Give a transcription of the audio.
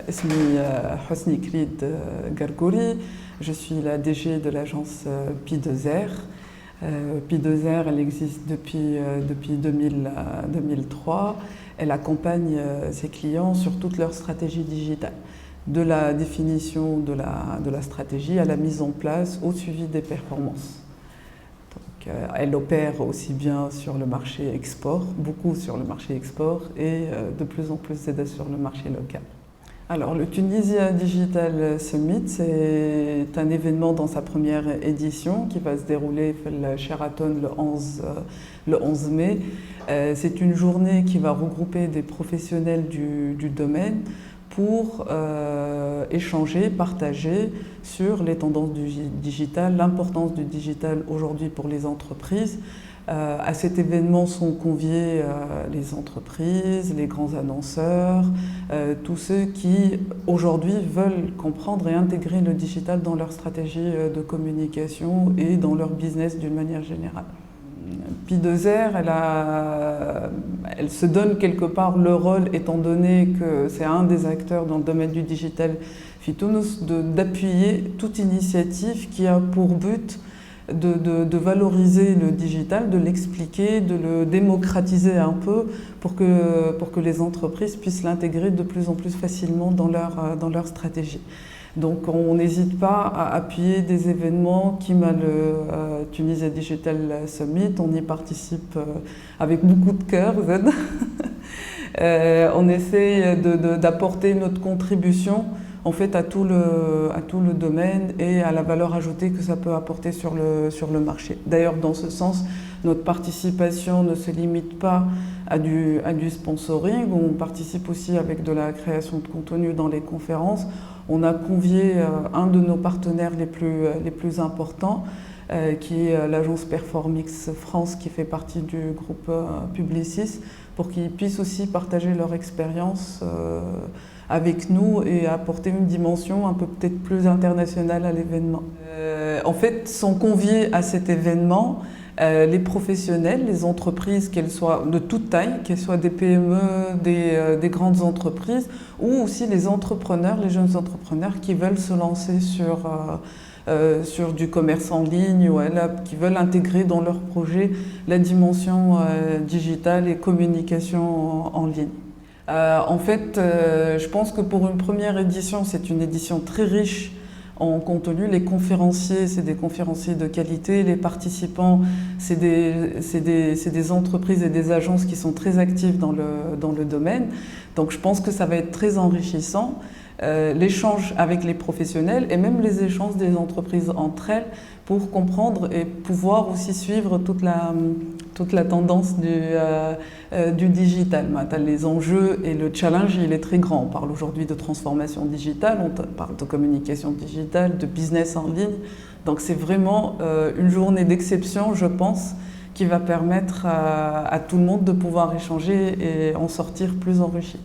اسمي حسني كريد Gargouri. Je suis la DG de l'agence Pi2R. Pi2R, elle existe depuis 2003. Elle accompagne ses clients sur toute leur stratégie digitale, de la définition de la stratégie à la mise en place, au suivi des performances. Donc, elle opère aussi bien sur le marché export, beaucoup sur le marché export et de plus en plus sur le marché local. Alors, le Tunisia Digital Summit, c'est un événement dans sa première édition qui va se dérouler le Sheraton le 11 mai. C'est une journée qui va regrouper des professionnels du domaine pour échanger, partager sur les tendances du digital, l'importance du digital aujourd'hui pour les entreprises. À cet événement sont conviés les entreprises, les grands annonceurs, tous ceux qui aujourd'hui veulent comprendre et intégrer le digital dans leur stratégie de communication et dans leur business d'une manière générale. Pi2R, elle se donne quelque part le rôle, étant donné que c'est un des acteurs dans le domaine du digital Fitounous, d'appuyer toute initiative qui a pour but de valoriser le digital, de l'expliquer, de le démocratiser un peu pour que les entreprises puissent l'intégrer de plus en plus facilement dans leur stratégie. Donc on n'hésite pas à appuyer des événements qui m'a le Tunisia Digital Summit. On y participe avec beaucoup de cœur. On essaie d'apporter notre contribution en fait à tout le domaine et à la valeur ajoutée que ça peut apporter sur le marché. D'ailleurs, dans ce sens, notre participation ne se limite pas à du sponsoring. On participe aussi avec de la création de contenu dans les conférences. On a convié un de nos partenaires les plus importants, qui est l'agence Performix France, qui fait partie du groupe Publicis, pour qu'ils puissent aussi partager leur expérience avec nous et apporter une dimension un peu peut-être plus internationale à l'événement. En fait, sont conviés à cet événement les professionnels, les entreprises, qu'elles soient de toute taille, qu'elles soient des PME, des grandes entreprises, ou aussi les entrepreneurs, les jeunes entrepreneurs qui veulent se lancer sur du commerce en ligne ou qui veulent intégrer dans leur projet la dimension digitale et communication en ligne. En fait, je pense que pour une première édition, c'est une édition très riche en contenu. Les conférenciers, c'est des conférenciers de qualité. Les participants, c'est des entreprises et des agences qui sont très actives dans le domaine. Donc je pense que ça va être très enrichissant. L'échange avec les professionnels et même les échanges des entreprises entre elles pour comprendre et pouvoir aussi suivre toute la tendance du digital. Les enjeux et le challenge, il est très grand. On parle aujourd'hui de transformation digitale, on parle de communication digitale, de business en ligne. Donc c'est vraiment une journée d'exception, je pense, qui va permettre à tout le monde de pouvoir échanger et en sortir plus enrichi.